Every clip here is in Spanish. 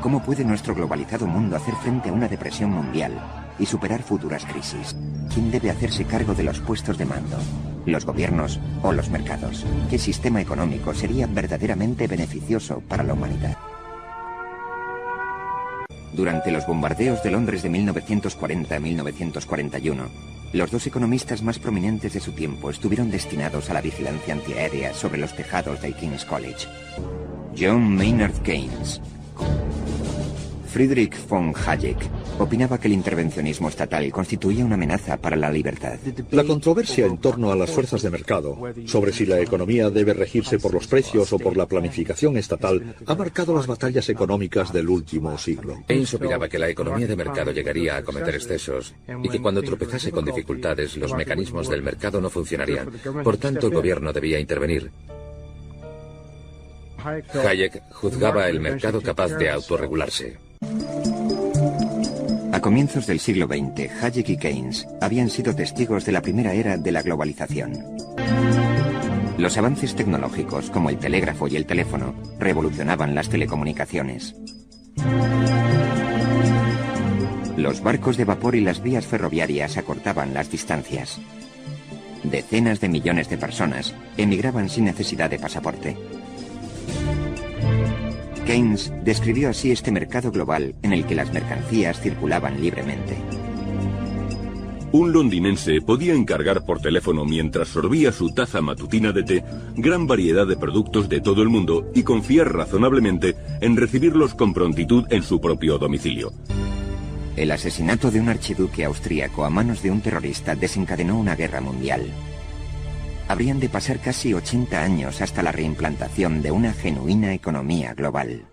¿Cómo puede nuestro globalizado mundo hacer frente a una depresión mundial y superar futuras crisis? ¿Quién debe hacerse cargo de los puestos de mando? ¿Los gobiernos o los mercados? ¿Qué sistema económico sería verdaderamente beneficioso para la humanidad? Durante los bombardeos de Londres de 1940 a 1941, los dos economistas más prominentes de su tiempo estuvieron destinados a la vigilancia antiaérea sobre los tejados del King's College. John Maynard Keynes, Friedrich von Hayek, opinaba que el intervencionismo estatal constituía una amenaza para la libertad. La controversia en torno a las fuerzas de mercado, sobre si la economía debe regirse por los precios o por la planificación estatal, ha marcado las batallas económicas del último siglo. Keynes opinaba que la economía de mercado llegaría a cometer excesos y que cuando tropezase con dificultades, los mecanismos del mercado no funcionarían. Por tanto, el gobierno debía intervenir. Hayek juzgaba el mercado capaz de autorregularse. A comienzos del siglo XX, Hayek y Keynes habían sido testigos de la primera era de la globalización. Los avances tecnológicos, como el telégrafo y el teléfono, revolucionaban las telecomunicaciones. Los barcos de vapor y las vías ferroviarias acortaban las distancias. Decenas de millones de personas emigraban sin necesidad de pasaporte. Keynes describió así este mercado global en el que las mercancías circulaban libremente. Un londinense podía encargar por teléfono mientras sorbía su taza matutina de té gran variedad de productos de todo el mundo y confiar razonablemente en recibirlos con prontitud en su propio domicilio. El asesinato de un archiduque austríaco a manos de un terrorista desencadenó una guerra mundial. Habrían de pasar casi 80 años hasta la reimplantación de una genuina economía global.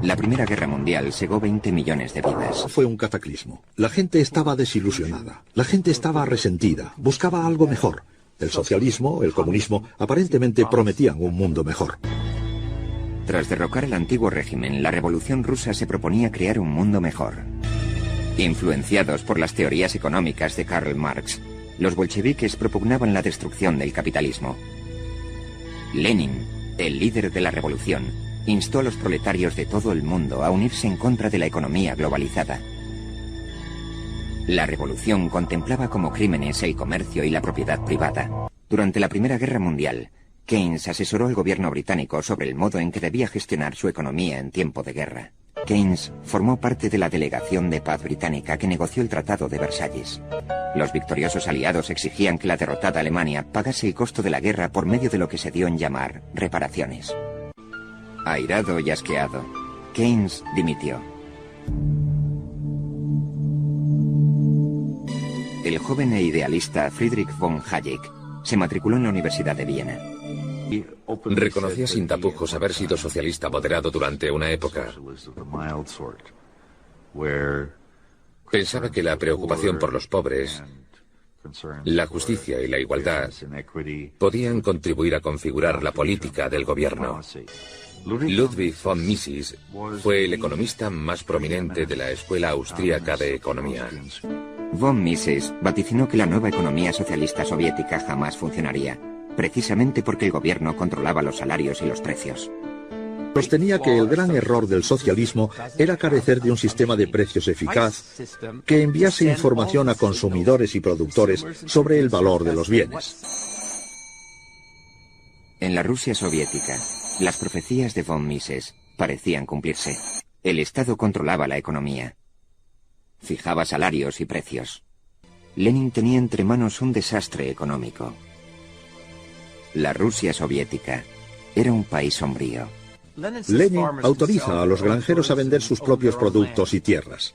La Primera Guerra Mundial segó 20 millones de vidas. Fue un cataclismo. La gente estaba desilusionada. La gente estaba resentida. Buscaba algo mejor. El socialismo, el comunismo, aparentemente prometían un mundo mejor. Tras derrocar el antiguo régimen, la Revolución Rusa se proponía crear un mundo mejor. Influenciados por las teorías económicas de Karl Marx, los bolcheviques propugnaban la destrucción del capitalismo. Lenin, el líder de la revolución, instó a los proletarios de todo el mundo a unirse en contra de la economía globalizada. La revolución contemplaba como crímenes el comercio y la propiedad privada. Durante la Primera Guerra Mundial, Keynes asesoró al gobierno británico sobre el modo en que debía gestionar su economía en tiempo de guerra. Keynes formó parte de la delegación de paz británica que negoció el Tratado de Versalles. Los victoriosos aliados exigían que la derrotada Alemania pagase el costo de la guerra por medio de lo que se dio en llamar reparaciones. Airado y asqueado, Keynes dimitió. El joven e idealista Friedrich von Hayek se matriculó en la Universidad de Viena. Reconocía sin tapujos haber sido socialista moderado durante una época. Pensaba que la preocupación por los pobres, la justicia y la igualdad podían contribuir a configurar la política del gobierno. Ludwig von Mises fue el economista más prominente de la Escuela Austríaca de Economía. Von Mises vaticinó que la nueva economía socialista soviética jamás funcionaría, precisamente porque el gobierno controlaba los salarios y los precios. Sostenía que el gran error del socialismo era carecer de un sistema de precios eficaz que enviase información a consumidores y productores sobre el valor de los bienes. En la Rusia soviética, las profecías de von Mises parecían cumplirse. El Estado controlaba la economía. Fijaba salarios y precios. Lenin tenía entre manos un desastre económico. La Rusia soviética era un país sombrío. Lenin autoriza a los granjeros a vender sus propios productos y tierras.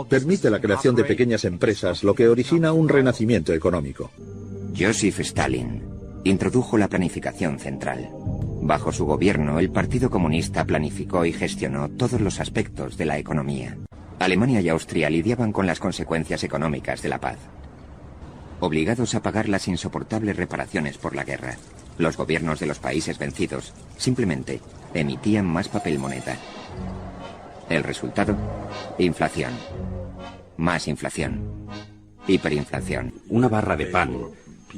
Permite la creación de pequeñas empresas, lo que origina un renacimiento económico. Joseph Stalin introdujo la planificación central. Bajo su gobierno, el Partido Comunista planificó y gestionó todos los aspectos de la economía. Alemania y Austria lidiaban con las consecuencias económicas de la paz. Obligados a pagar las insoportables reparaciones por la guerra, los gobiernos de los países vencidos simplemente emitían más papel moneda. El resultado: inflación. Más inflación. Hiperinflación. Una barra de pan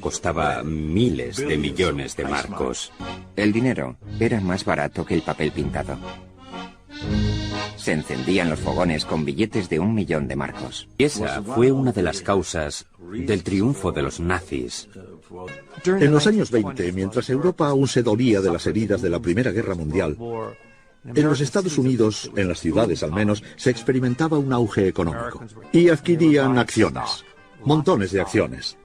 costaba miles de millones de marcos. El dinero era más barato que el papel pintado. Se encendían los fogones con billetes de 1 millón de marcos. Esa fue una de las causas del triunfo de los nazis. En los años 20, mientras Europa aún se dolía de las heridas de la Primera Guerra Mundial, en los Estados Unidos, en las ciudades al menos, se experimentaba un auge económico. Y adquirían acciones, montones de acciones.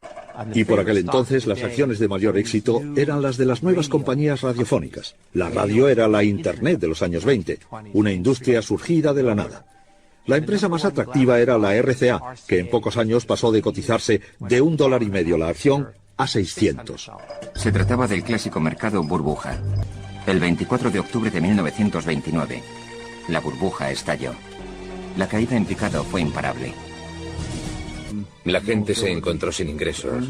Y por aquel entonces las acciones de mayor éxito eran las de las nuevas compañías radiofónicas. La radio era la Internet de los años 20, una industria surgida de la nada. La empresa más atractiva era la RCA, que en pocos años pasó de cotizarse de $1,50 la acción a 600. Se trataba del clásico mercado burbuja. El 24 de octubre de 1929, la burbuja estalló. La caída en picado fue imparable. La gente se encontró sin ingresos.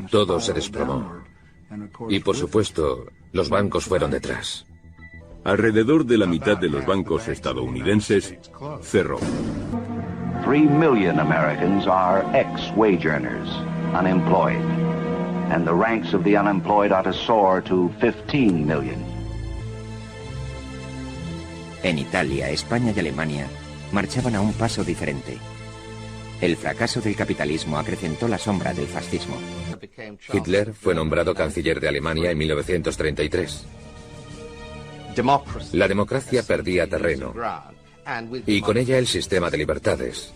Todo se desplomó. Y por supuesto, los bancos fueron detrás. Alrededor de la mitad de los bancos estadounidenses cerró. 3 million Americans are ex-wage earners, unemployed. And the ranks of the unemployed are to soar to 15 million. En Italia, España y Alemania marchaban a un paso diferente. El fracaso del capitalismo acrecentó la sombra del fascismo. Hitler fue nombrado canciller de Alemania en 1933. La democracia perdía terreno, y con ella el sistema de libertades.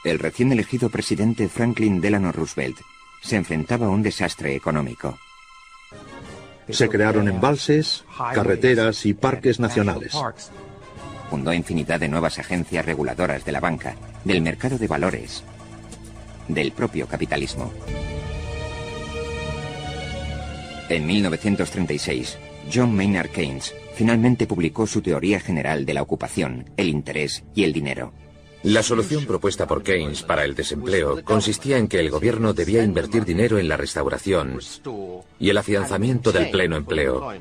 El recién elegido presidente Franklin Delano Roosevelt se enfrentaba a un desastre económico. Se crearon embalses, carreteras y parques nacionales. Fundó infinidad de nuevas agencias reguladoras de la banca, del mercado de valores, del propio capitalismo. En 1936, John Maynard Keynes finalmente publicó su teoría general de la ocupación, el interés y el dinero. La solución propuesta por Keynes para el desempleo consistía en que el gobierno debía invertir dinero en la restauración y el afianzamiento del pleno empleo.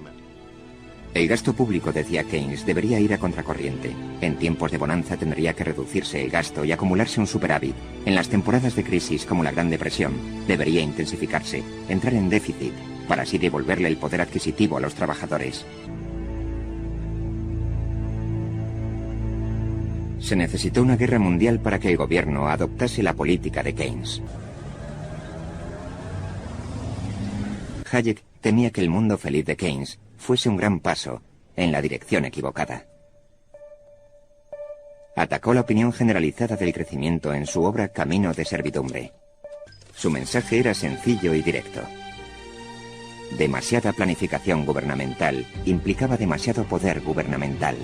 El gasto público, decía Keynes, debería ir a contracorriente. En tiempos de bonanza tendría que reducirse el gasto y acumularse un superávit. En las temporadas de crisis, como la Gran Depresión, debería intensificarse, entrar en déficit, para así devolverle el poder adquisitivo a los trabajadores. Se necesitó una guerra mundial para que el gobierno adoptase la política de Keynes. Hayek temía que el mundo feliz de Keynes fuese un gran paso en la dirección equivocada. Atacó la opinión generalizada del crecimiento en su obra Camino de servidumbre. Su mensaje era sencillo y directo. Demasiada planificación gubernamental implicaba demasiado poder gubernamental.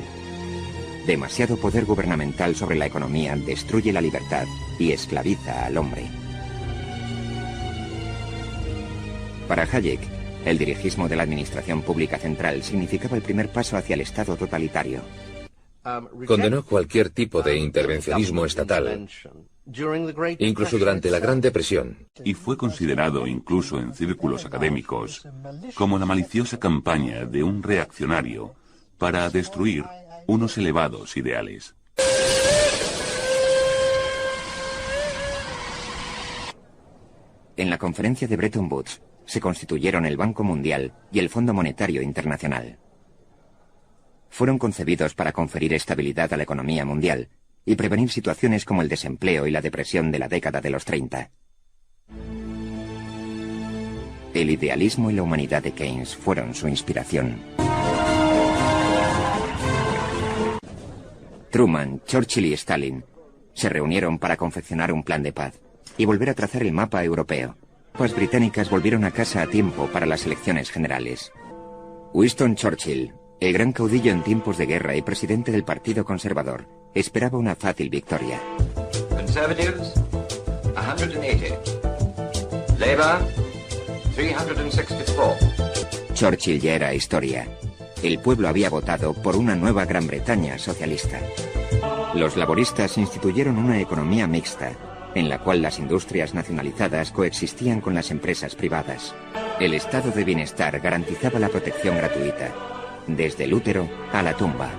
Demasiado poder gubernamental sobre la economía destruye la libertad y esclaviza al hombre. Para Hayek, el dirigismo de la administración pública central significaba el primer paso hacia el Estado totalitario. Condenó cualquier tipo de intervencionismo estatal, incluso durante la Gran Depresión. Y fue considerado, incluso en círculos académicos, como la maliciosa campaña de un reaccionario para destruir unos elevados ideales. En la conferencia de Bretton Woods se constituyeron el Banco Mundial y el Fondo Monetario Internacional. Fueron concebidos para conferir estabilidad a la economía mundial y prevenir situaciones como el desempleo y la depresión de la década de los 30. El idealismo y la humanidad de Keynes fueron su inspiración. Truman, Churchill y Stalin se reunieron para confeccionar un plan de paz y volver a trazar el mapa europeo. Las británicas volvieron a casa a tiempo para las elecciones generales. Winston Churchill, el gran caudillo en tiempos de guerra y presidente del Partido Conservador, esperaba una fácil victoria. Conservatives, 180. Labour, 364. Churchill ya era historia. El pueblo había votado por una nueva Gran Bretaña socialista. Los laboristas instituyeron una economía mixta, en la cual las industrias nacionalizadas coexistían con las empresas privadas. El estado de bienestar garantizaba la protección gratuita, desde el útero a la tumba.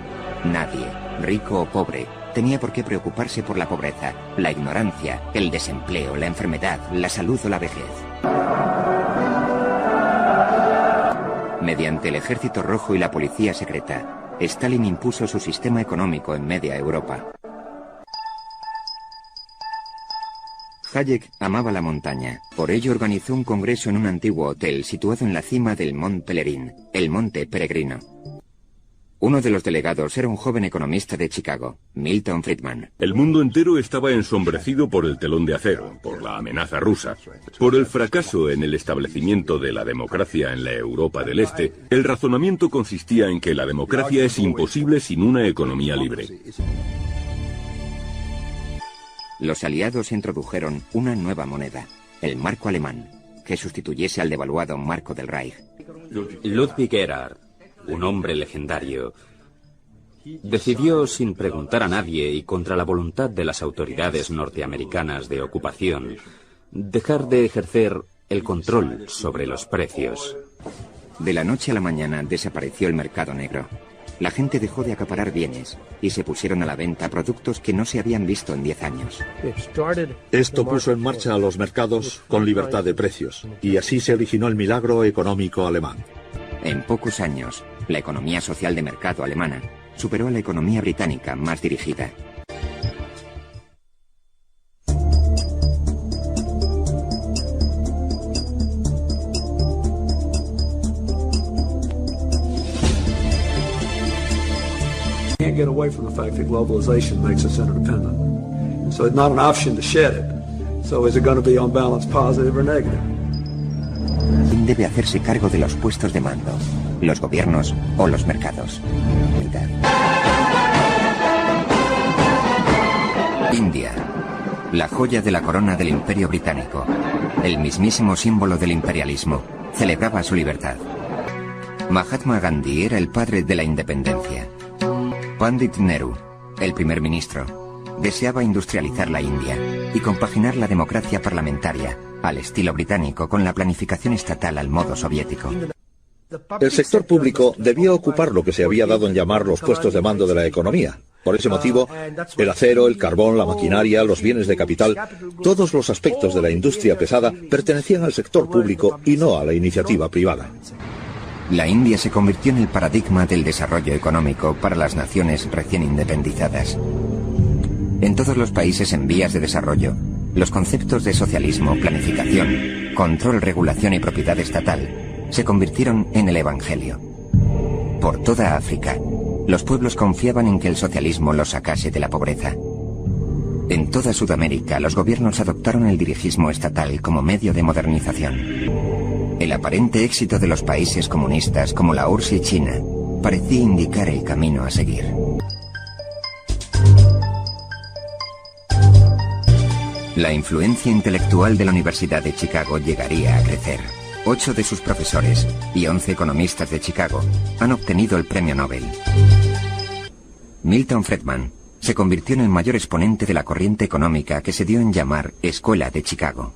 Nadie, rico o pobre, tenía por qué preocuparse por la pobreza, la ignorancia, el desempleo, la enfermedad, la salud o la vejez. Mediante el Ejército Rojo y la Policía Secreta, Stalin impuso su sistema económico en media Europa. Hayek amaba la montaña, por ello organizó un congreso en un antiguo hotel situado en la cima del Mont Pelerin, el Monte Peregrino. Uno de los delegados era un joven economista de Chicago, Milton Friedman. El mundo entero estaba ensombrecido por el telón de acero, por la amenaza rusa, por el fracaso en el establecimiento de la democracia en la Europa del Este. El razonamiento consistía en que la democracia es imposible sin una economía libre. Los aliados introdujeron una nueva moneda, el marco alemán, que sustituyese al devaluado marco del Reich. Ludwig Erhard, un hombre legendario, decidió sin preguntar a nadie y contra la voluntad de las autoridades norteamericanas de ocupación, dejar de ejercer el control sobre los precios. De la noche a la mañana desapareció el mercado negro. La gente dejó de acaparar bienes y se pusieron a la venta productos que no se habían visto en 10 años. Esto puso en marcha a los mercados con libertad de precios, y así se originó el milagro económico alemán. En pocos años, la economía social de mercado alemana superó a la economía británica más dirigida. Can't get away from the fact that globalization makes us interdependent. So it's not an option to shed it. So is it going to be on balance positive or negative? ¿Quién debe hacerse cargo de los puestos de mando? ¿Los gobiernos o los mercados? India, la joya de la corona del Imperio Británico, el mismísimo símbolo del imperialismo, celebraba su libertad. Mahatma Gandhi era el padre de la independencia. Pandit Nehru, el primer ministro, deseaba industrializar la India y compaginar la democracia parlamentaria al estilo británico con la planificación estatal al modo soviético. El sector público debía ocupar lo que se había dado en llamar los puestos de mando de la economía. Por ese motivo, el acero, el carbón, la maquinaria, los bienes de capital, todos los aspectos de la industria pesada pertenecían al sector público y no a la iniciativa privada. La India se convirtió en el paradigma del desarrollo económico para las naciones recién independizadas. En todos los países en vías de desarrollo, los conceptos de socialismo, planificación, control, regulación y propiedad estatal se convirtieron en el evangelio. Por toda África, los pueblos confiaban en que el socialismo los sacase de la pobreza. En toda Sudamérica, los gobiernos adoptaron el dirigismo estatal como medio de modernización. El aparente éxito de los países comunistas como la URSS y China parecía indicar el camino a seguir. La influencia intelectual de la Universidad de Chicago llegaría a crecer. 8 de sus profesores y 11 economistas de Chicago han obtenido el premio Nobel. Milton Friedman se convirtió en el mayor exponente de la corriente económica que se dio en llamar Escuela de Chicago.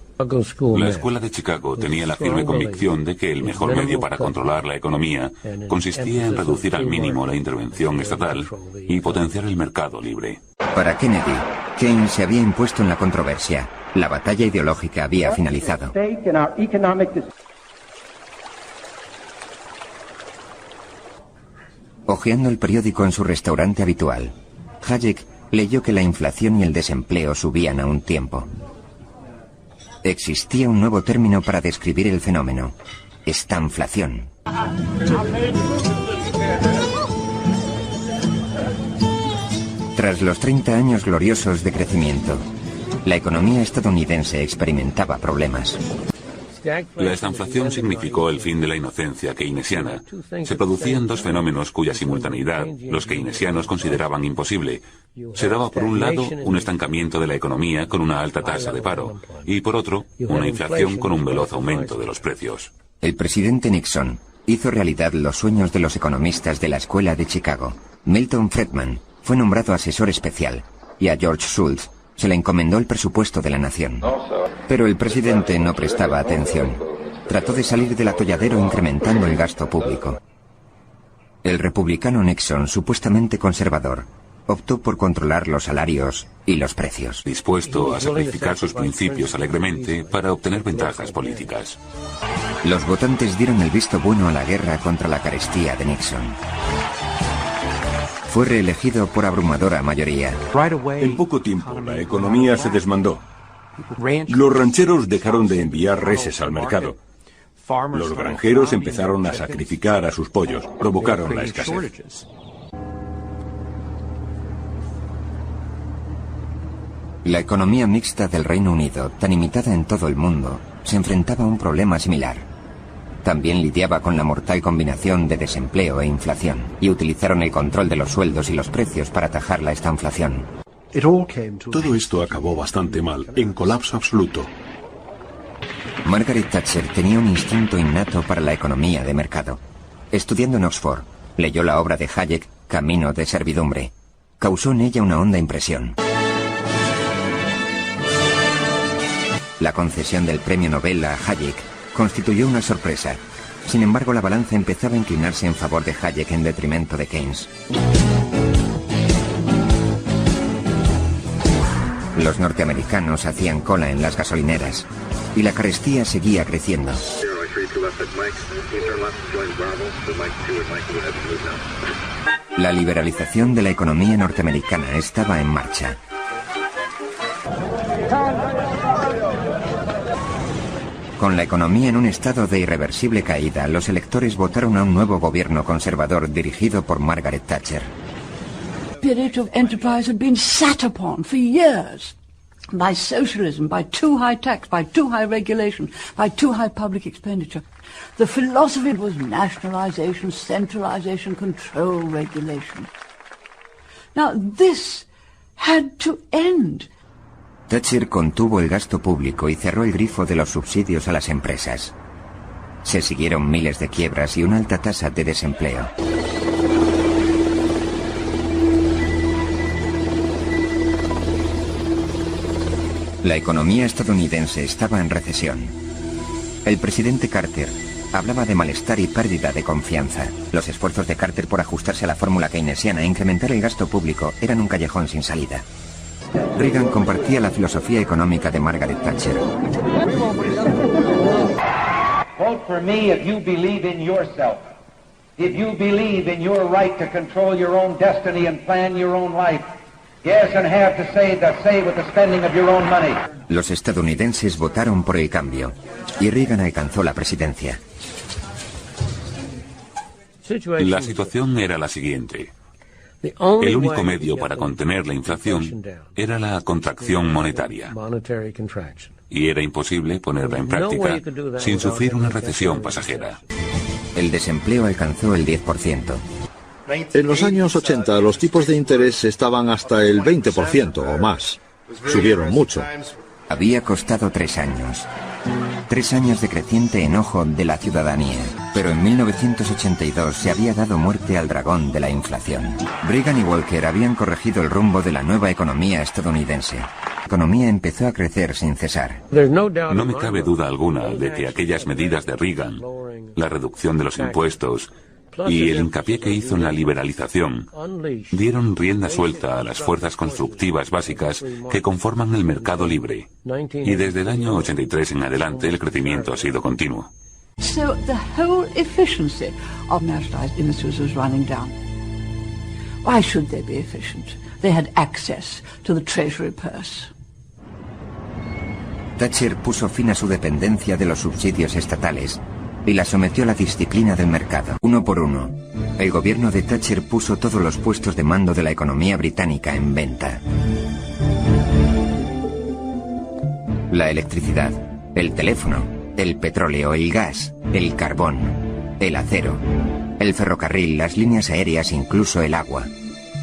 La Escuela de Chicago tenía la firme convicción de que el mejor medio para controlar la economía consistía en reducir al mínimo la intervención estatal y potenciar el mercado libre. Para Kennedy, Keynes se había impuesto en la controversia. La batalla ideológica había finalizado. Hojeando el periódico en su restaurante habitual, Hayek leyó que la inflación y el desempleo subían a un tiempo. Existía un nuevo término para describir el fenómeno: estanflación. Tras los 30 años gloriosos de crecimiento, la economía estadounidense experimentaba problemas. La estanflación significó el fin de la inocencia keynesiana. Se producían dos fenómenos cuya simultaneidad los keynesianos consideraban imposible. Se daba por un lado un estancamiento de la economía con una alta tasa de paro y por otro una inflación con un veloz aumento de los precios. El presidente Nixon hizo realidad los sueños de los economistas de la Escuela de Chicago. Milton Friedman fue nombrado asesor especial y a George Shultz se le encomendó el presupuesto de la nación. Pero el presidente no prestaba atención. Trató de salir del atolladero incrementando el gasto público. El republicano Nixon, supuestamente conservador, optó por controlar los salarios y los precios. Dispuesto a sacrificar sus principios alegremente para obtener ventajas políticas. Los votantes dieron el visto bueno a la guerra contra la carestía de Nixon. Fue reelegido por abrumadora mayoría. En poco tiempo, la economía se desmandó. Los rancheros dejaron de enviar reses al mercado. Los granjeros empezaron a sacrificar a sus pollos. Provocaron la escasez. La economía mixta del Reino Unido, tan imitada en todo el mundo, se enfrentaba a un problema similar. También lidiaba con la mortal combinación de desempleo e inflación, y utilizaron el control de los sueldos y los precios para atajar la estanflación. Todo esto acabó bastante mal, en colapso absoluto. Margaret Thatcher tenía un instinto innato para la economía de mercado. Estudiando en Oxford, leyó la obra de Hayek, Camino de servidumbre. Causó en ella una honda impresión. La concesión del premio Nobel a Hayek constituyó una sorpresa. Sin embargo, la balanza empezaba a inclinarse en favor de Hayek en detrimento de Keynes. Los norteamericanos hacían cola en las gasolineras y la carestía seguía creciendo. La liberalización de la economía norteamericana estaba en marcha. Con la economía en un estado de irreversible caída, los electores votaron a un nuevo gobierno conservador dirigido por Margaret Thatcher. The spirit of enterprise had been sat upon for years by socialism, by too high tax, by too high regulation, by too high public expenditure. The philosophy was nationalization, centralization, control, regulation. Now this had to end. Thatcher contuvo el gasto público y cerró el grifo de los subsidios a las empresas. Se siguieron miles de quiebras y una alta tasa de desempleo. La economía estadounidense estaba en recesión. El presidente Carter hablaba de malestar y pérdida de confianza. Los esfuerzos de Carter por ajustarse a la fórmula keynesiana e incrementar el gasto público eran un callejón sin salida. Reagan compartía la filosofía económica de Margaret Thatcher. Vote for me if you believe in yourself. If you believe in your right to control your own destiny and plan your own life. Yes, and have to say with the spending of your own money. Los estadounidenses votaron por el cambio y Reagan alcanzó la presidencia. La situación era la siguiente. El único medio para contener la inflación era la contracción monetaria. Y era imposible ponerla en práctica sin sufrir una recesión pasajera. El desempleo alcanzó el 10%. En los años 80 los tipos de interés estaban hasta el 20% o más. Subieron mucho. Había costado 3 años. 3 años de creciente enojo de la ciudadanía. Pero en 1982 se había dado muerte al dragón de la inflación. Reagan y Walker habían corregido el rumbo de la nueva economía estadounidense. La economía empezó a crecer sin cesar. No me cabe duda alguna de que aquellas medidas de Reagan, la reducción de los impuestos y el hincapié que hizo en la liberalización, dieron rienda suelta a las fuerzas constructivas básicas que conforman el mercado libre. Y desde el año 83 en adelante el crecimiento ha sido continuo. So the whole efficiency of nationalized industries was running down. Why should they be efficient? They had access to the treasury purse. Thatcher puso fin a su dependencia de los subsidios estatales y la sometió a la disciplina del mercado. Uno por uno, el gobierno de Thatcher puso todos los puestos de mando de la economía británica en venta. La electricidad, el teléfono, el petróleo, el gas, el carbón, el acero, el ferrocarril, las líneas aéreas, incluso el agua.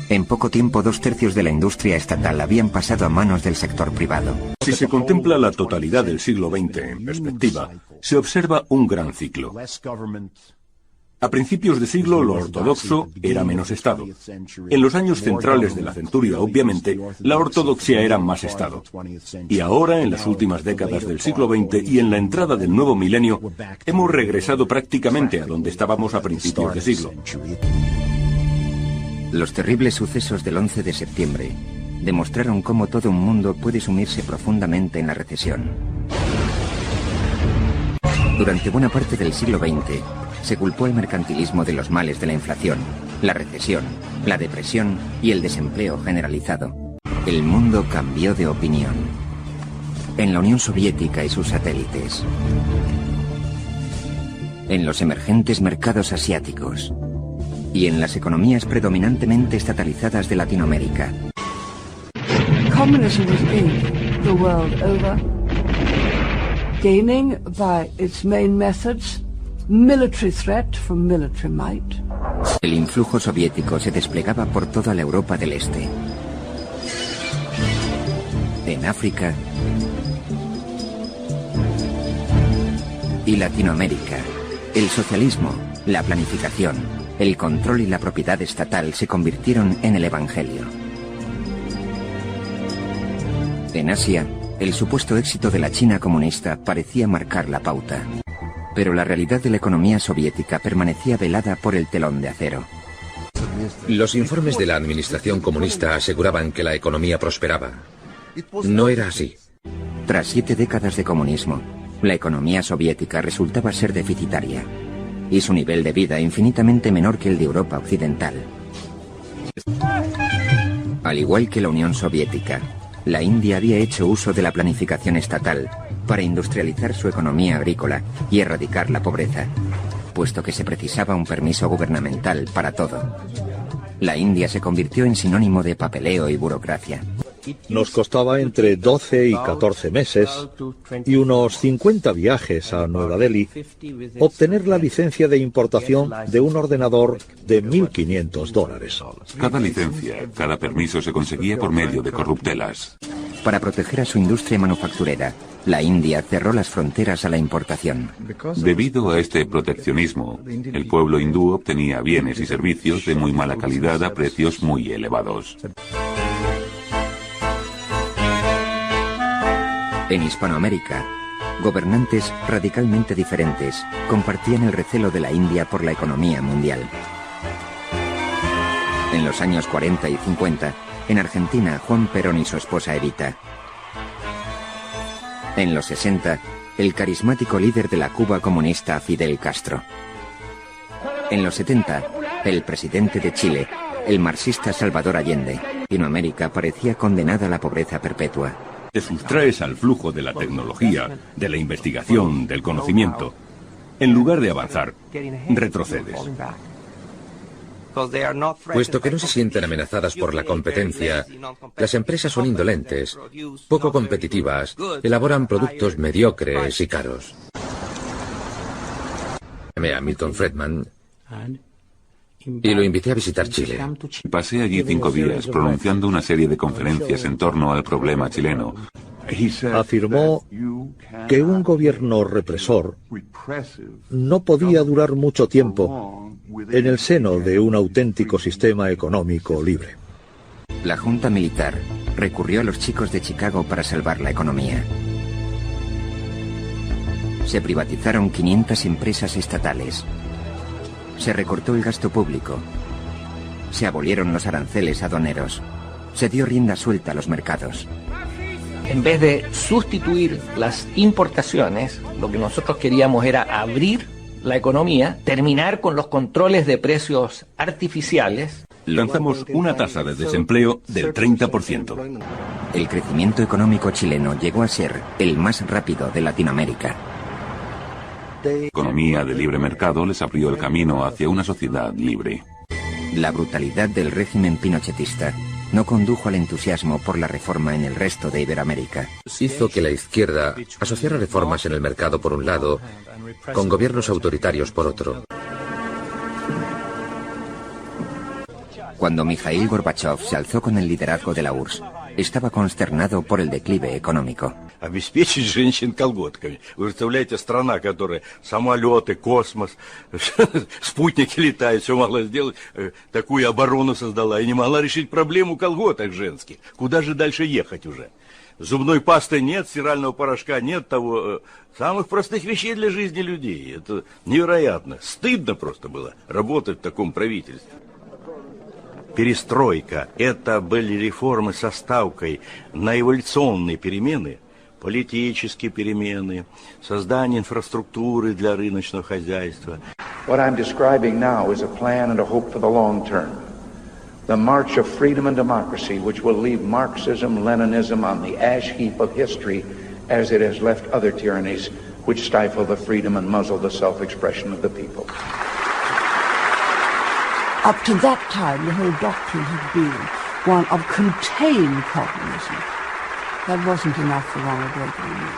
En poco tiempo, 2/3 de la industria estatal habían pasado a manos del sector privado. Si se contempla la totalidad del siglo XX en perspectiva, se observa un gran ciclo. A principios de siglo, lo ortodoxo era menos Estado. En los años centrales de la centuria, obviamente, la ortodoxia era más Estado. Y ahora, en las últimas décadas del siglo XX y en la entrada del nuevo milenio, hemos regresado prácticamente a donde estábamos a principios de siglo. Los terribles sucesos del 11 de septiembre demostraron cómo todo un mundo puede sumirse profundamente en la recesión. Durante buena parte del siglo XX, se culpó al mercantilismo de los males de la inflación, la recesión, la depresión y el desempleo generalizado. El mundo cambió de opinión. En la Unión Soviética y sus satélites. En los emergentes mercados asiáticos. Y en las economías predominantemente estatalizadas de Latinoamérica. Communism was in the world over, gaining by its main methods military threat from military might. El influjo soviético se desplegaba por toda la Europa del Este. En África y Latinoamérica, el socialismo, la planificación, el control y la propiedad estatal se convirtieron en el evangelio. En Asia, el supuesto éxito de la China comunista parecía marcar la pauta. Pero la realidad de la economía soviética permanecía velada por el telón de acero. Los informes de la administración comunista aseguraban que la economía prosperaba. No era así. Tras 7 décadas de comunismo, la economía soviética resultaba ser deficitaria, y su nivel de vida infinitamente menor que el de Europa occidental. Al igual que la Unión Soviética, la India había hecho uso de la planificación estatal para industrializar su economía agrícola y erradicar la pobreza, puesto que se precisaba un permiso gubernamental para todo. La India se convirtió en sinónimo de papeleo y burocracia. Nos costaba entre 12 y 14 meses y unos 50 viajes a Nueva Delhi obtener la licencia de importación de un ordenador de $1.500. Cada licencia, cada permiso se conseguía por medio de corruptelas. Para proteger a su industria manufacturera, la India cerró las fronteras a la importación. Debido a este proteccionismo, el pueblo hindú obtenía bienes y servicios de muy mala calidad a precios muy elevados. En Hispanoamérica, gobernantes radicalmente diferentes compartían el recelo de la India por la economía mundial. En los años 40 y 50, en Argentina, Juan Perón y su esposa Evita. En los 60, el carismático líder de la Cuba comunista Fidel Castro. En los 70, el presidente de Chile, el marxista Salvador Allende. Latinoamérica parecía condenada a la pobreza perpetua. Te sustraes al flujo de la tecnología, de la investigación, del conocimiento. En lugar de avanzar, retrocedes. Puesto que no se sienten amenazadas por la competencia, las empresas son indolentes, poco competitivas, elaboran productos mediocres y caros. Llamé a Milton Friedman y lo invité a visitar Chile. Pasé allí 5 días pronunciando una serie de conferencias en torno al problema chileno. Afirmó que un gobierno represor no podía durar mucho tiempo en el seno de un auténtico sistema económico libre. La Junta Militar recurrió a los chicos de Chicago para salvar la economía. Se privatizaron 500 empresas estatales. Se recortó el gasto público. Se abolieron los aranceles aduaneros. Se dio rienda suelta a los mercados. En vez de sustituir las importaciones, lo que nosotros queríamos era abrir la economía, terminar con los controles de precios artificiales. Lanzamos una tasa de desempleo del 30%. El crecimiento económico chileno llegó a ser el más rápido de Latinoamérica. La economía de libre mercado les abrió el camino hacia una sociedad libre. La brutalidad del régimen pinochetista no condujo al entusiasmo por la reforma en el resto de Iberoamérica. Hizo que la izquierda asociara reformas en el mercado por un lado, con gobiernos autoritarios por otro. Cuando Mikhail Gorbachev se alzó con el liderazgo de la URSS, estaba consternado por el declive económico. Обеспечить женщин колготками. Вы представляете, страна, которая самолеты, космос, спутники летают, все могла сделать, такую оборону создала и не могла решить проблему колготок женских. Куда же дальше ехать уже? Зубной пасты нет, стирального порошка нет, того самых простых вещей для жизни людей. Это невероятно. Стыдно просто было работать в таком правительстве. перестройка, это были реформы со ставкой на эволюционные перемены, политические перемены, создание инфраструктуры для рыночного хозяйства. What I'm describing now is a plan and a hope for the long term. The march of freedom and democracy, which will leave Marxism, Leninism on the ash heap of history as it has left other tyrannies which stifle the freedom and muzzle the self-expression of the people. Up to that time, the whole doctrine had been one of contained communism. That wasn't enough for Ronald Reagan and me.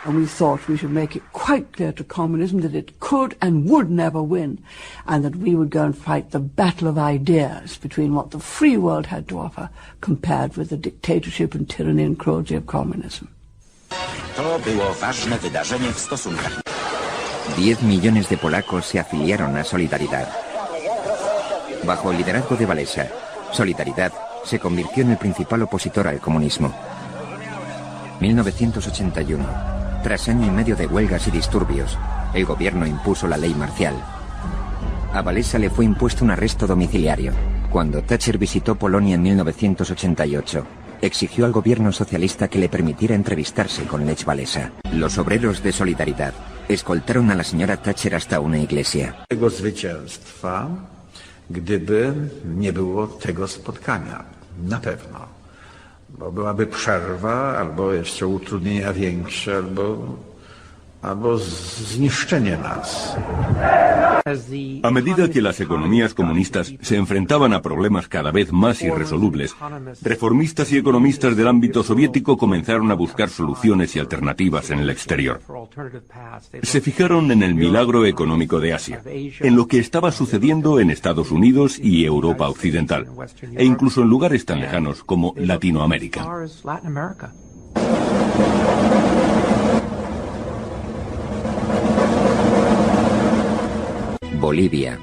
And we thought we should make it quite clear to communism that it could and would never win, and that we would go and fight the battle of ideas between what the free world had to offer compared with the dictatorship and tyranny and cruelty of communism. To było ważne wydarzenie w stosunkach. 10 millones de polacos se afiliaron a Solidaridad. Bajo el liderazgo de Walesa, Solidaridad se convirtió en el principal opositor al comunismo. 1981. Tras año y medio de huelgas y disturbios, el gobierno impuso la ley marcial. A Walesa le fue impuesto un arresto domiciliario. Cuando Thatcher visitó Polonia en 1988, exigió al gobierno socialista que le permitiera entrevistarse con Lech Walesa. Los obreros de Solidaridad escoltaron a la señora Thatcher hasta una iglesia. Tego zwycięstwa, gdyby nie było tego spotkania, na pewno. Bo byłaby przerwa, albo jeszcze utrudnienia większe, albo zniszczenie nas. A medida que las economías comunistas se enfrentaban a problemas cada vez más irresolubles, reformistas y economistas del ámbito soviético comenzaron a buscar soluciones y alternativas en el exterior. Se fijaron en el milagro económico de Asia, en lo que estaba sucediendo en Estados Unidos y Europa Occidental, e incluso en lugares tan lejanos como Latinoamérica. Bolivia,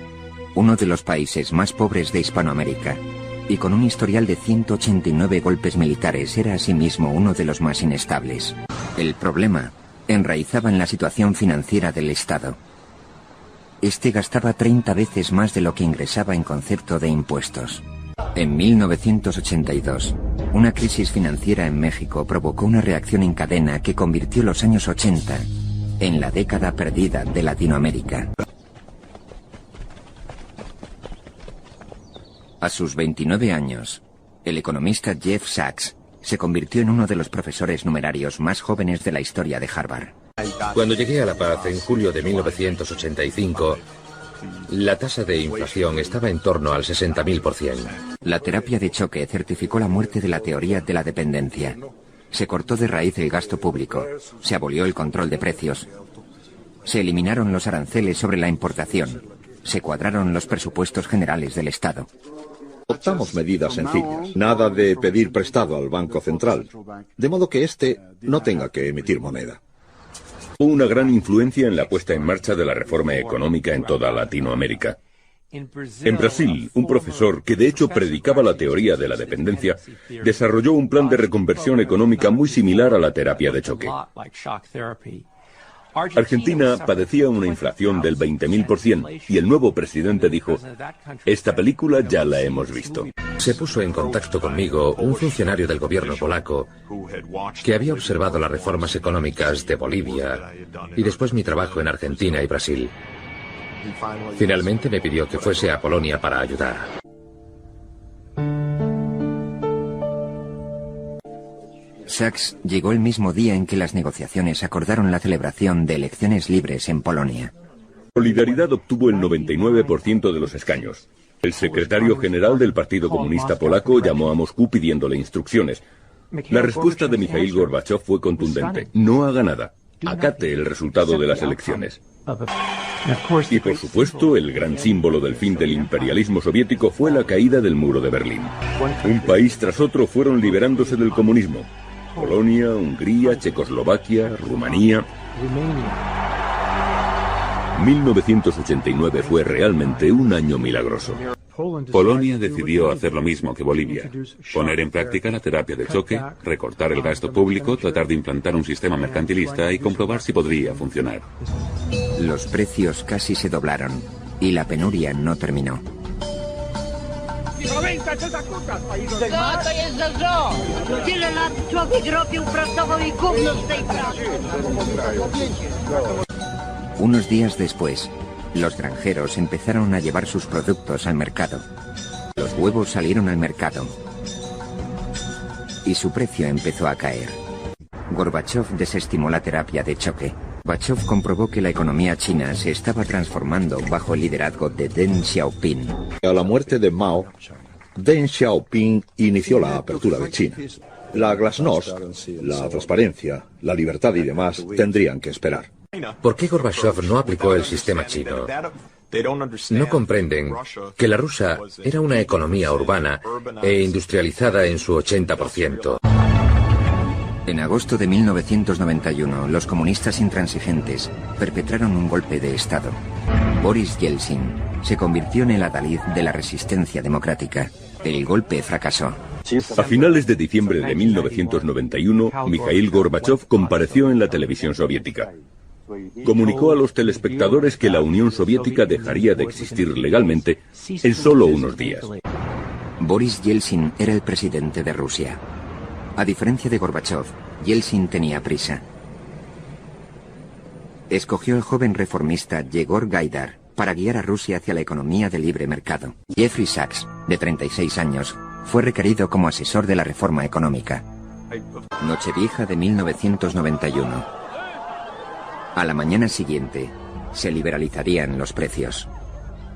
uno de los países más pobres de Hispanoamérica, y con un historial de 189 golpes militares, era asimismo uno de los más inestables. El problema enraizaba en la situación financiera del Estado. Este gastaba 30 veces más de lo que ingresaba en concepto de impuestos. En 1982, una crisis financiera en México provocó una reacción en cadena que convirtió los años 80 en la década perdida de Latinoamérica. A sus 29 años, el economista Jeff Sachs se convirtió en uno de los profesores numerarios más jóvenes de la historia de Harvard. Cuando llegué a La Paz en julio de 1985, la tasa de inflación estaba en torno al 60.000%. La terapia de choque certificó la muerte de la teoría de la dependencia. Se cortó de raíz el gasto público, se abolió el control de precios, se eliminaron los aranceles sobre la importación, se cuadraron los presupuestos generales del Estado. Adoptamos medidas sencillas, nada de pedir prestado al Banco Central, de modo que éste no tenga que emitir moneda. Hubo una gran influencia en la puesta en marcha de la reforma económica en toda Latinoamérica. En Brasil, un profesor que de hecho predicaba la teoría de la dependencia, desarrolló un plan de reconversión económica muy similar a la terapia de choque. Argentina padecía una inflación del 20.000% y el nuevo presidente dijo: esta película ya la hemos visto. Se puso en contacto conmigo un funcionario del gobierno polaco que había observado las reformas económicas de Bolivia y después mi trabajo en Argentina y Brasil. Finalmente me pidió que fuese a Polonia para ayudar. Sachs llegó el mismo día en que las negociaciones acordaron la celebración de elecciones libres en Polonia. Solidaridad obtuvo el 99% de los escaños. El secretario general del Partido Comunista Polaco llamó a Moscú pidiéndole instrucciones. La respuesta de Mikhail Gorbachev fue contundente: no haga nada, acate el resultado de las elecciones. Y por supuesto, el gran símbolo del fin del imperialismo soviético fue la caída del muro de Berlín. Un país tras otro fueron liberándose del comunismo: Polonia, Hungría, Checoslovaquia, Rumanía. 1989 fue realmente un año milagroso. Polonia decidió hacer lo mismo que Bolivia: poner en práctica la terapia de choque, recortar el gasto público, tratar de implantar un sistema mercantilista y comprobar si podría funcionar. Los precios casi se doblaron y la penuria no terminó. Unos días después, los granjeros empezaron a llevar sus productos al mercado. Los huevos salieron al mercado y su precio empezó a caer. Gorbachov desestimó la terapia de choque. Gorbachov comprobó que la economía china se estaba transformando bajo el liderazgo de Deng Xiaoping. A la muerte de Mao, Deng Xiaoping inició la apertura de China. La glasnost, la transparencia, la libertad y demás tendrían que esperar. ¿Por qué Gorbachov no aplicó el sistema chino? No comprenden que la rusa era una economía urbana e industrializada en su 80%. En agosto de 1991, los comunistas intransigentes perpetraron un golpe de Estado. Boris Yeltsin se convirtió en el adalid de la resistencia democrática. El golpe fracasó. A finales de diciembre de 1991, Mikhail Gorbachov compareció en la televisión soviética. Comunicó a los telespectadores que la Unión Soviética dejaría de existir legalmente en solo unos días. Boris Yeltsin era el presidente de Rusia. A diferencia de Gorbachov, Yeltsin tenía prisa. Escogió al joven reformista Yegor Gaidar para guiar a Rusia hacia la economía de libre mercado. Jeffrey Sachs, de 36 años, fue requerido como asesor de la reforma económica. Nochevieja de 1991. A la mañana siguiente, se liberalizarían los precios.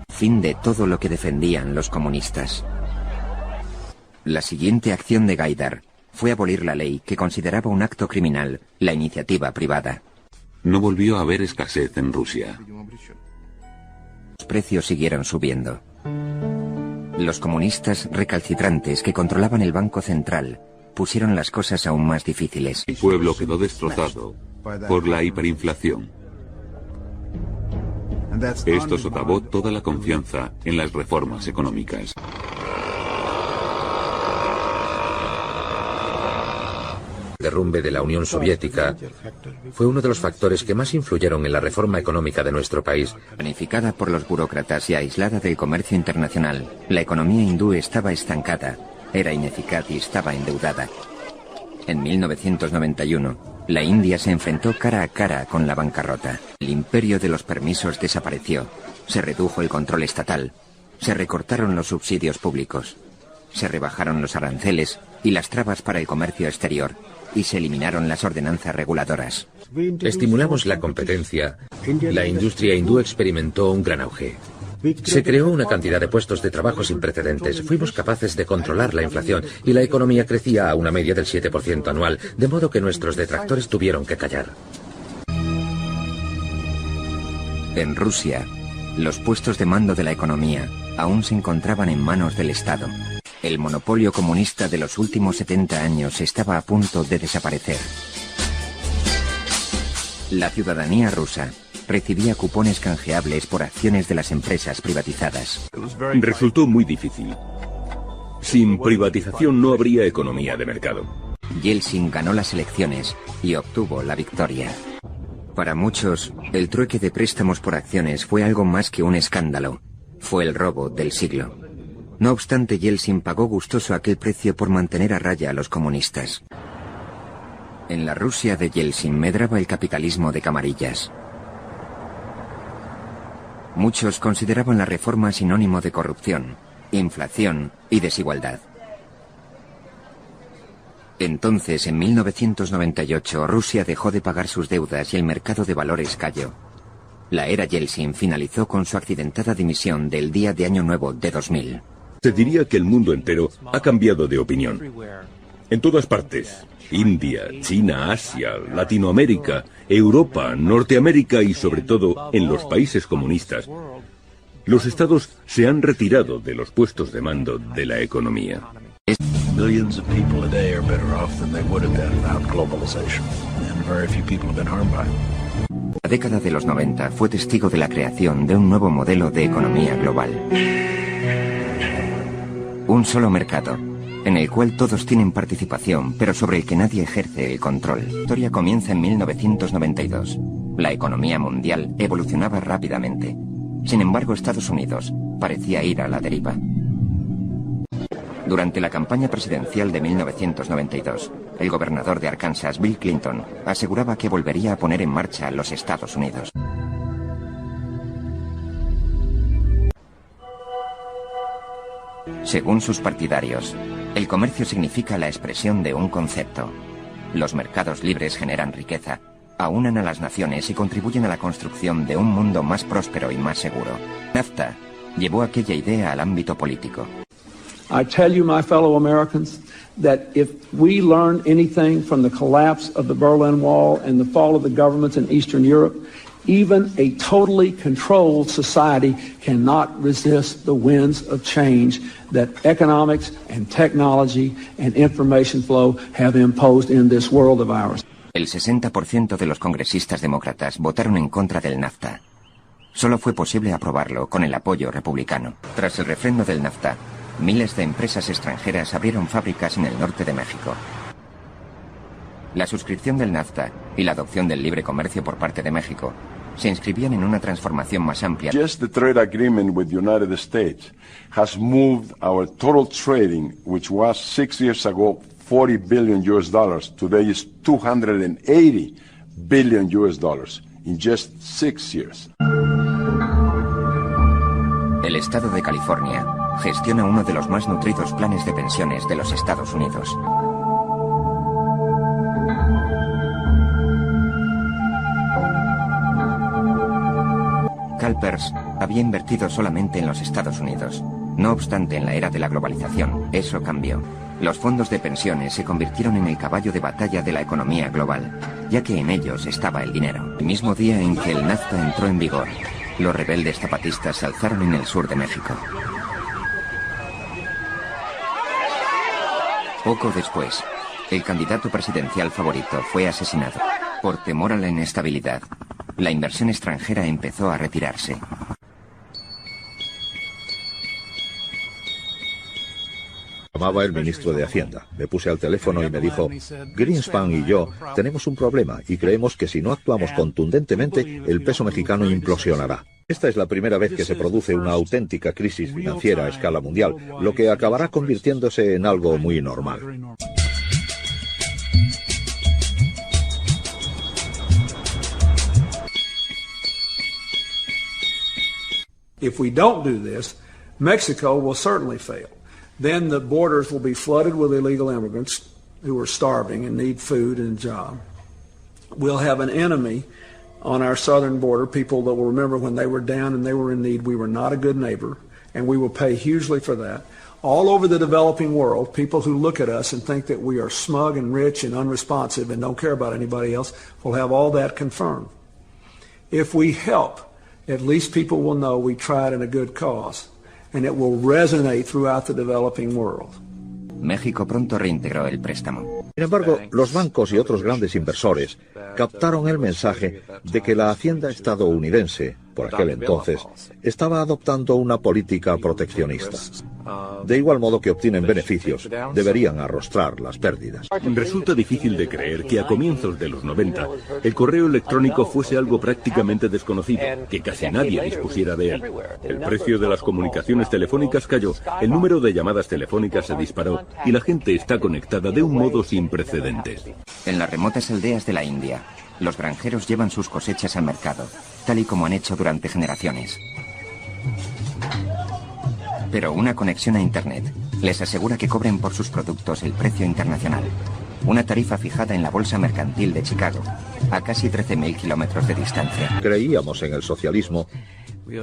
Fin de todo lo que defendían los comunistas. La siguiente acción de Gaidar fue abolir la ley que consideraba un acto criminal la iniciativa privada. No volvió a haber escasez en Rusia. Los precios siguieron subiendo. Los comunistas recalcitrantes que controlaban el Banco Central pusieron las cosas aún más difíciles. El pueblo quedó destrozado por la hiperinflación. Esto socavó toda la confianza en las reformas económicas. El derrumbe de la Unión Soviética fue uno de los factores que más influyeron en la reforma económica de nuestro país. Planificada por los burócratas y aislada del comercio internacional, la economía hindú estaba estancada, era ineficaz y estaba endeudada. En 1991, la India se enfrentó cara a cara con la bancarrota. El imperio de los permisos desapareció, se redujo el control estatal, se recortaron los subsidios públicos, se rebajaron los aranceles y las trabas para el comercio exterior, y se eliminaron las ordenanzas reguladoras. Estimulamos la competencia. La industria hindú experimentó un gran auge. Se creó una cantidad de puestos de trabajo sin precedentes. Fuimos capaces de controlar la inflación y la economía crecía a una media del 7% anual, de modo que nuestros detractores tuvieron que callar. En Rusia, los puestos de mando de la economía aún se encontraban en manos del Estado. El monopolio comunista de los últimos 70 años estaba a punto de desaparecer. La ciudadanía rusa recibía cupones canjeables por acciones de las empresas privatizadas. Resultó muy difícil. Sin privatización no habría economía de mercado. Yeltsin ganó las elecciones y obtuvo la victoria. Para muchos, el trueque de préstamos por acciones fue algo más que un escándalo. Fue el robo del siglo. No obstante, Yeltsin pagó gustoso aquel precio por mantener a raya a los comunistas. En la Rusia de Yeltsin medraba el capitalismo de camarillas. Muchos consideraban la reforma sinónimo de corrupción, inflación y desigualdad. Entonces, en 1998, Rusia dejó de pagar sus deudas y el mercado de valores cayó. La era Yeltsin finalizó con su accidentada dimisión del día de Año Nuevo de 2000. Te diría que el mundo entero ha cambiado de opinión. En todas partes, India, China, Asia, Latinoamérica, Europa, Norteamérica y sobre todo en los países comunistas, los estados se han retirado de los puestos de mando de la economía. Billions of people a day are better off than they would have been without globalization, and very few people have been harmed by it. La década de los 90 fue testigo de la creación de un nuevo modelo de economía global. Un solo mercado, en el cual todos tienen participación, pero sobre el que nadie ejerce el control. La historia comienza en 1992. La economía mundial evolucionaba rápidamente. Sin embargo, Estados Unidos parecía ir a la deriva. Durante la campaña presidencial de 1992, el gobernador de Arkansas, Bill Clinton, aseguraba que volvería a poner en marcha los Estados Unidos. Según sus partidarios, el comercio significa la expresión de un concepto. Los mercados libres generan riqueza, aúnan a las naciones y contribuyen a la construcción de un mundo más próspero y más seguro. NAFTA llevó aquella idea al ámbito político. I tell you, my fellow Americans, that if we learn anything from the collapse of the Berlin Wall and the fall of the governments in Eastern Europe, even a totally controlled society cannot resist the winds of change that economics and technology and information flow have imposed in this world of ours. El 60% de los congresistas demócratas votaron en contra del NAFTA. Solo fue posible aprobarlo con el apoyo republicano. Tras el refrendo del NAFTA, miles de empresas extranjeras abrieron fábricas en el norte de México. La suscripción del NAFTA y la adopción del libre comercio por parte de México se inscribían en una transformación más amplia. Just the trade agreement with the United States has moved our total trading, which was 6 years ago $40 billion, today is $280 billion in just 6 years. El estado de California gestiona uno de los más nutridos planes de pensiones de los Estados Unidos. CalPERS había invertido solamente en los Estados Unidos. No obstante, en la era de la globalización, eso cambió. Los fondos de pensiones se convirtieron en el caballo de batalla de la economía global, ya que en ellos estaba el dinero. El mismo día en que el NAFTA entró en vigor, los rebeldes zapatistas se alzaron en el sur de México. Poco después, el candidato presidencial favorito fue asesinado. Por temor a la inestabilidad, la inversión extranjera empezó a retirarse. Llamaba el ministro de Hacienda. Me puse al teléfono y me dijo: Greenspan y yo tenemos un problema y creemos que si no actuamos contundentemente, el peso mexicano implosionará. Esta es la primera vez que se produce una auténtica crisis financiera a escala mundial, lo que acabará convirtiéndose en algo muy normal. If we don't do this, Mexico will certainly fail. Then the borders will be flooded with illegal immigrants who are starving and need food and a job. We'll have an enemy on our southern border, people that will remember when they were down and they were in need, we were not a good neighbor, and we will pay hugely for that. All over the developing world, people who look at us and think that we are smug and rich and unresponsive and don't care about anybody else will have all that confirmed. If we help, at least people will know we tried in a good cause, and it will resonate throughout the developing world. México pronto reintegró el préstamo. Sin embargo, los bancos y otros grandes inversores captaron el mensaje de que la Hacienda estadounidense, por aquel entonces, estaba adoptando una política proteccionista. De igual modo que obtienen beneficios, deberían arrostrar las pérdidas. Resulta difícil de creer que a comienzos de los 90 el correo electrónico fuese algo prácticamente desconocido, que casi nadie dispusiera de él. El precio de las comunicaciones telefónicas cayó, el número de llamadas telefónicas se disparó y la gente está conectada de un modo sin precedentes. En las remotas aldeas de la India, los granjeros llevan sus cosechas al mercado, tal y como han hecho durante generaciones. Pero una conexión a Internet les asegura que cobren por sus productos el precio internacional. Una tarifa fijada en la Bolsa Mercantil de Chicago, a casi 13.000 kilómetros de distancia. Creíamos en el socialismo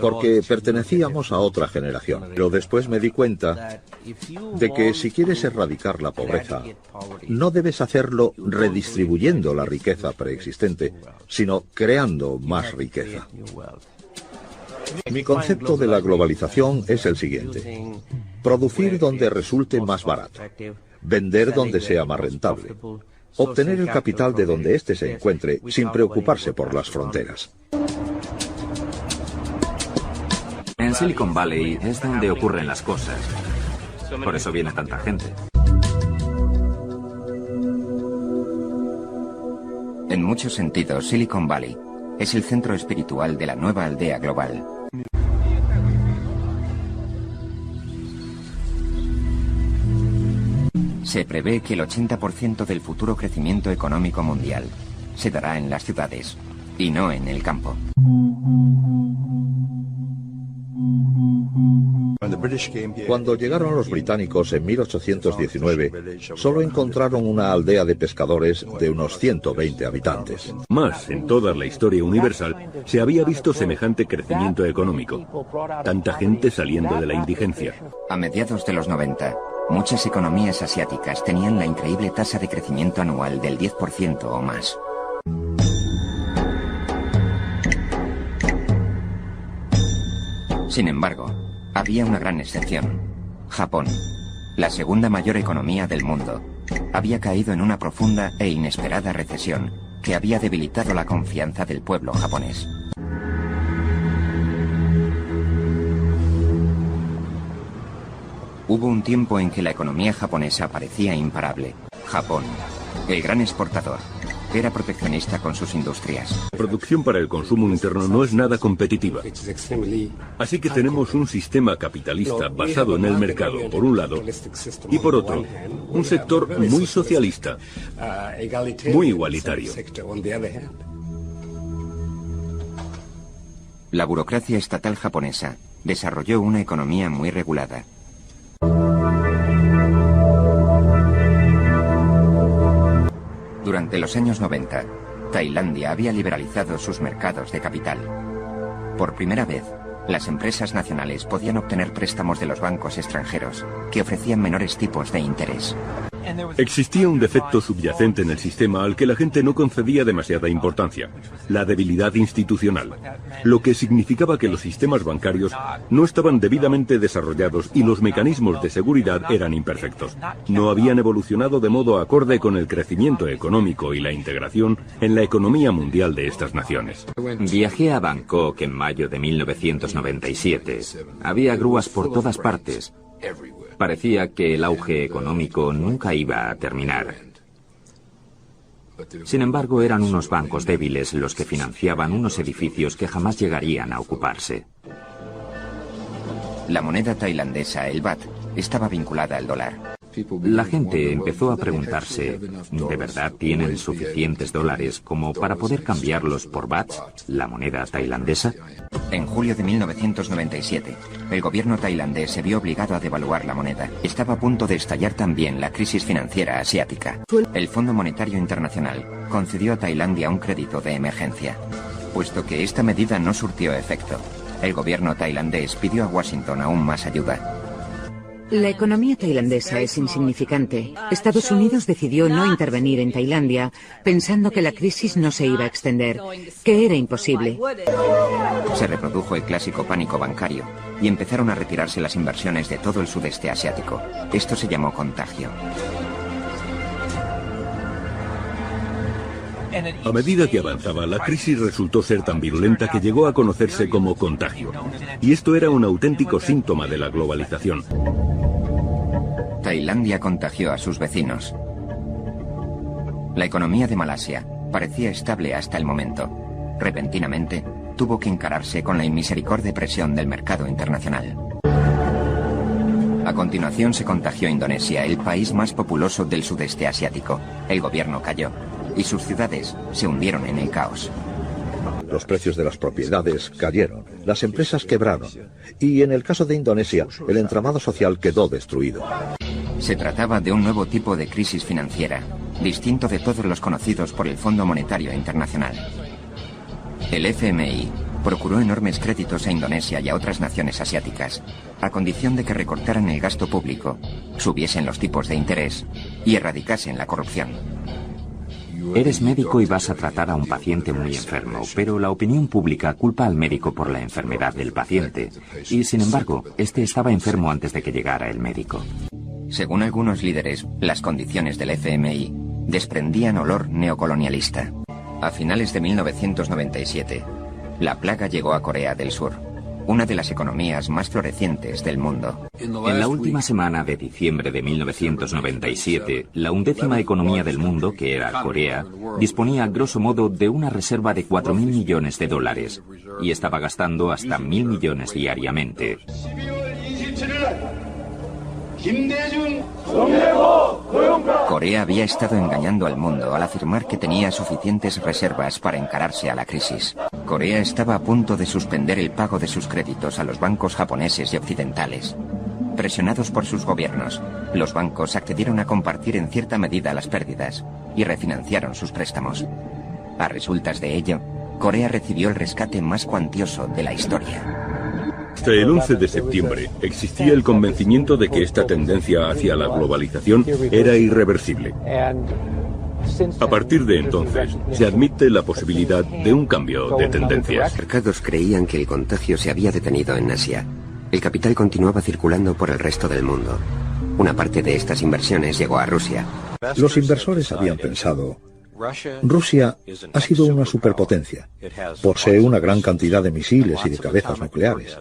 porque pertenecíamos a otra generación. Pero después me di cuenta de que si quieres erradicar la pobreza, no debes hacerlo redistribuyendo la riqueza preexistente, sino creando más riqueza. Mi concepto de la globalización es el siguiente: producir donde resulte más barato, vender donde sea más rentable, obtener el capital de donde éste se encuentre sin preocuparse por las fronteras. En Silicon Valley es donde ocurren las cosas. Por eso viene tanta gente. En muchos sentidos, Silicon Valley es el centro espiritual de la nueva aldea global. Se prevé que el 80% del futuro crecimiento económico mundial se dará en las ciudades y no en el campo. Cuando llegaron los británicos en 1819, solo encontraron una aldea de pescadores de unos 120 habitantes. Más en toda la historia universal se había visto semejante crecimiento económico. Tanta gente saliendo de la indigencia. A mediados de los 90, muchas economías asiáticas tenían la increíble tasa de crecimiento anual del 10% o más. Sin embargo, había una gran excepción. Japón, la segunda mayor economía del mundo, había caído en una profunda e inesperada recesión que había debilitado la confianza del pueblo japonés. Hubo un tiempo en que la economía japonesa parecía imparable. Japón, el gran exportador, era proteccionista con sus industrias. La producción para el consumo interno no es nada competitiva. Así que tenemos un sistema capitalista basado en el mercado, por un lado, y por otro, un sector muy socialista, muy igualitario. La burocracia estatal japonesa desarrolló una economía muy regulada. Durante los años 90, Tailandia había liberalizado sus mercados de capital. Por primera vez, las empresas nacionales podían obtener préstamos de los bancos extranjeros, que ofrecían menores tipos de interés. Existía un defecto subyacente en el sistema al que la gente no concedía demasiada importancia: la debilidad institucional, lo que significaba que los sistemas bancarios no estaban debidamente desarrollados y los mecanismos de seguridad eran imperfectos. No habían evolucionado de modo acorde con el crecimiento económico y la integración en la economía mundial de estas naciones. Viajé a Bangkok en mayo de 1997. Había grúas por todas partes. Parecía que el auge económico nunca iba a terminar. Sin embargo, eran unos bancos débiles los que financiaban unos edificios que jamás llegarían a ocuparse. La moneda tailandesa, el baht, estaba vinculada al dólar. La gente empezó a preguntarse, ¿de verdad tienen suficientes dólares como para poder cambiarlos por bahts, la moneda tailandesa? En julio de 1997, el gobierno tailandés se vio obligado a devaluar la moneda. Estaba a punto de estallar también la crisis financiera asiática. El Fondo Monetario Internacional concedió a Tailandia un crédito de emergencia. Puesto que esta medida no surtió efecto, el gobierno tailandés pidió a Washington aún más ayuda. La economía tailandesa es insignificante. Estados Unidos decidió no intervenir en Tailandia, pensando que la crisis no se iba a extender, que era imposible. Se reprodujo el clásico pánico bancario y empezaron a retirarse las inversiones de todo el sudeste asiático. Esto se llamó contagio. A medida que avanzaba, la crisis resultó ser tan virulenta que llegó a conocerse como contagio. Y esto era un auténtico síntoma de la globalización. Tailandia contagió a sus vecinos. La economía de Malasia parecía estable hasta el momento. Repentinamente, tuvo que encararse con la inmisericordia presión del mercado internacional. A continuación se contagió Indonesia, el país más populoso del sudeste asiático. El gobierno cayó y sus ciudades se hundieron en el caos. Los precios de las propiedades cayeron, las empresas quebraron y en el caso de Indonesia, el entramado social quedó destruido. Se trataba de un nuevo tipo de crisis financiera, distinto de todos los conocidos por el Fondo Monetario Internacional. El FMI procuró enormes créditos a Indonesia y a otras naciones asiáticas, a condición de que recortaran el gasto público, subiesen los tipos de interés y erradicasen la corrupción. Eres médico y vas a tratar a un paciente muy enfermo, pero la opinión pública culpa al médico por la enfermedad del paciente. Y sin embargo, este estaba enfermo antes de que llegara el médico. Según algunos líderes, las condiciones del FMI desprendían olor neocolonialista. A finales de 1997, la plaga llegó a Corea del Sur, una de las economías más florecientes del mundo. En la última semana de diciembre de 1997, la 11ª economía del mundo, que era Corea, disponía grosso modo de una reserva de 4.000 millones de dólares y estaba gastando hasta 1.000 millones diariamente. Corea había estado engañando al mundo al afirmar que tenía suficientes reservas para encararse a la crisis. Corea estaba a punto de suspender el pago de sus créditos a los bancos japoneses y occidentales. Presionados por sus gobiernos, los bancos accedieron a compartir en cierta medida las pérdidas y refinanciaron sus préstamos. A resultas de ello, Corea recibió el rescate más cuantioso de la historia. Hasta el 11 de septiembre existía el convencimiento de que esta tendencia hacia la globalización era irreversible. A partir de entonces, se admite la posibilidad de un cambio de tendencias. Los mercados creían que el contagio se había detenido en Asia. El capital continuaba circulando por el resto del mundo. Una parte de estas inversiones llegó a Rusia. Los inversores habían pensado: Rusia ha sido una superpotencia. Posee una gran cantidad de misiles y de cabezas nucleares.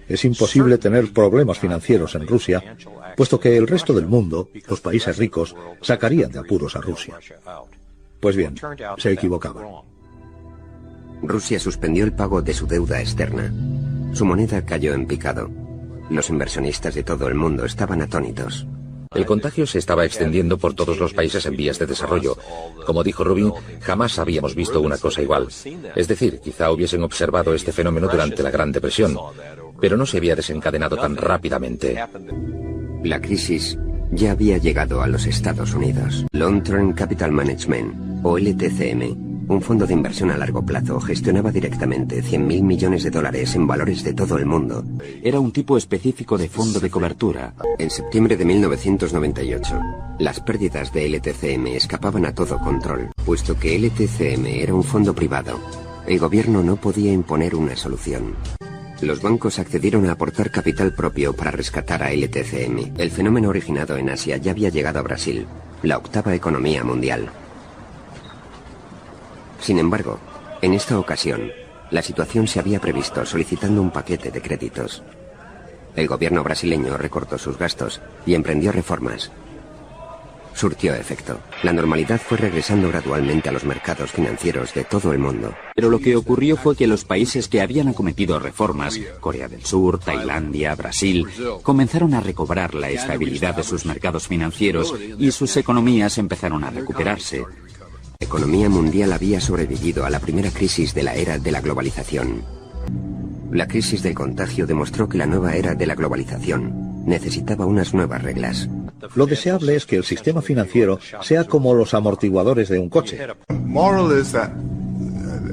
Es imposible tener problemas financieros en Rusia, puesto que el resto del mundo, los países ricos, sacarían de apuros a Rusia. Pues bien, se equivocaban. Rusia suspendió el pago de su deuda externa. Su moneda cayó en picado. Los inversionistas de todo el mundo estaban atónitos. El contagio se estaba extendiendo por todos los países en vías de desarrollo. Como dijo Rubin, jamás habíamos visto una cosa igual. Es decir, quizá hubiesen observado este fenómeno durante la Gran Depresión, pero no se había desencadenado tan rápidamente. La crisis ya había llegado a los Estados Unidos. Long Term Capital Management, o LTCM, un fondo de inversión a largo plazo, gestionaba directamente $100.000 millones en valores de todo el mundo. Era un tipo específico de fondo de cobertura. En septiembre de 1998, las pérdidas de LTCM escapaban a todo control. Puesto que LTCM era un fondo privado, el gobierno no podía imponer una solución. Los bancos accedieron a aportar capital propio para rescatar a LTCM. El fenómeno originado en Asia ya había llegado a Brasil, la octava economía mundial. Sin embargo, en esta ocasión, la situación se había previsto solicitando un paquete de créditos. El gobierno brasileño recortó sus gastos y emprendió reformas. Surtió efecto. La normalidad fue regresando gradualmente a los mercados financieros de todo el mundo. Pero lo que ocurrió fue que los países que habían acometido reformas, Corea del Sur, Tailandia, Brasil, comenzaron a recobrar la estabilidad de sus mercados financieros y sus economías empezaron a recuperarse. La economía mundial había sobrevivido a la primera crisis de la era de la globalización. La crisis del contagio demostró que la nueva era de la globalización necesitaba unas nuevas reglas. Lo deseable es que el sistema financiero sea como los amortiguadores de un coche. Moral is that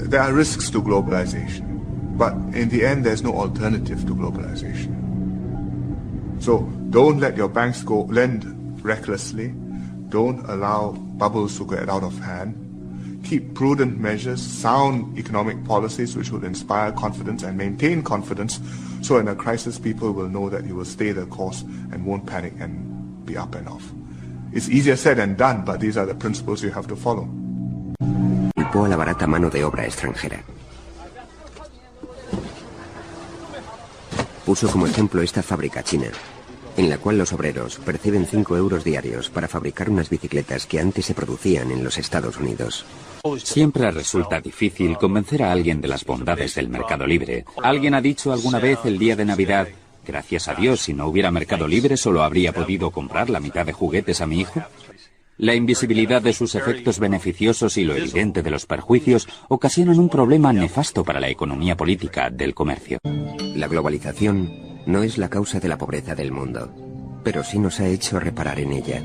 there are risks to globalization, but in the end there's no alternative to globalization. So don't let your banks lend recklessly. Don't allow bubbles to get out of hand. Keep prudent measures, sound economic policies which will inspire confidence and maintain confidence, so in a crisis people will know that you will stay the course and won't panic and be up and off. It's easier said than done, but these are the principles you have to follow. Culpó a la barata mano de obra extranjera. Puso como ejemplo esta fábrica china, en la cual los obreros perciben 5 euros diarios para fabricar unas bicicletas que antes se producían en los Estados Unidos. Siempre resulta difícil convencer a alguien de las bondades del mercado libre. ¿Alguien ha dicho alguna vez el día de Navidad: gracias a Dios, si no hubiera mercado libre solo habría podido comprar la mitad de juguetes a mi hijo? La invisibilidad de sus efectos beneficiosos y lo evidente de los perjuicios ocasionan un problema nefasto para la economía política del comercio. La globalización no es la causa de la pobreza del mundo, pero sí nos ha hecho reparar en ella.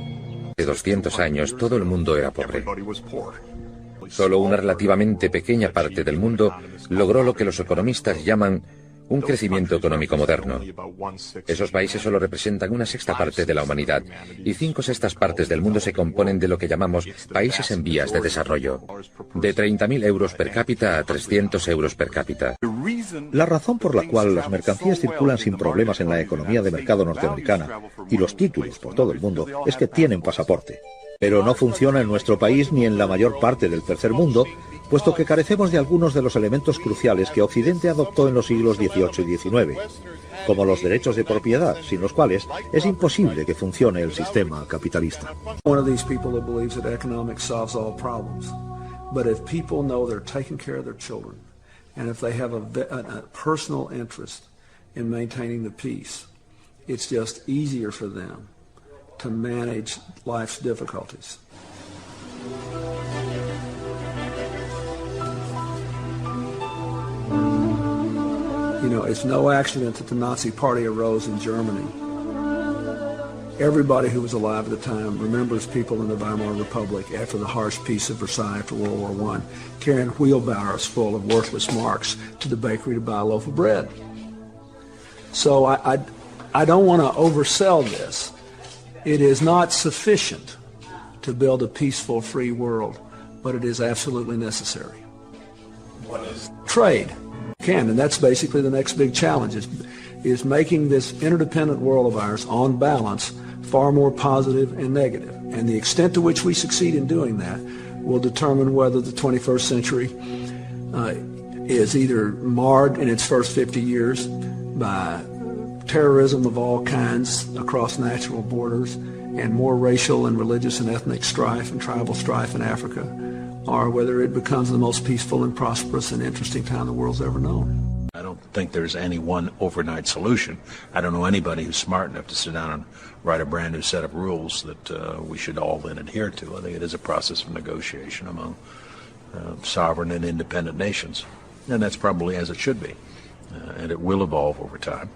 Hace 200 años todo el mundo era pobre. Solo una relativamente pequeña parte del mundo logró lo que los economistas llaman un crecimiento económico moderno. Esos países solo representan una sexta parte de la humanidad y 5/6 partes del mundo se componen de lo que llamamos países en vías de desarrollo, de 30.000 euros per cápita a 300 euros per cápita. La razón por la cual las mercancías circulan sin problemas en la economía de mercado norteamericana y los títulos por todo el mundo es que tienen pasaporte. Pero no funciona en nuestro país ni en la mayor parte del tercer mundo, puesto que carecemos de algunos de los elementos cruciales que Occidente adoptó en los siglos XVIII y XIX, como los derechos de propiedad, sin los cuales es imposible que funcione el sistema capitalista. One of these people that believes that economics solves all problems, but if people know they're taking care of their children, and if they have a personal interest in maintaining the peace, It's just easier for them to manage life's difficulties. You know, it's no accident that the Nazi Party arose in Germany. Everybody who was alive at the time remembers people in the Weimar Republic after the harsh peace of Versailles after World War I, carrying wheelbarrows full of worthless marks to the bakery to buy a loaf of bread. So I don't want to oversell this. It is not sufficient to build a peaceful, free world, but it is absolutely necessary. What is trade? And that's basically the next big challenge, is making this interdependent world of ours, on balance, far more positive and negative. And the extent to which we succeed in doing that will determine whether the 21st century is either marred in its first 50 years by terrorism of all kinds across natural borders and more racial and religious and ethnic strife and tribal strife in Africa, or whether it becomes the most peaceful and prosperous and interesting time the world's ever known. I don't think there's any one overnight solution. I don't know anybody who's smart enough to sit down and write a brand new set of rules that we should all then adhere to. I think it is a process of negotiation among sovereign and independent nations. And that's probably as it should be. And it will evolve over time.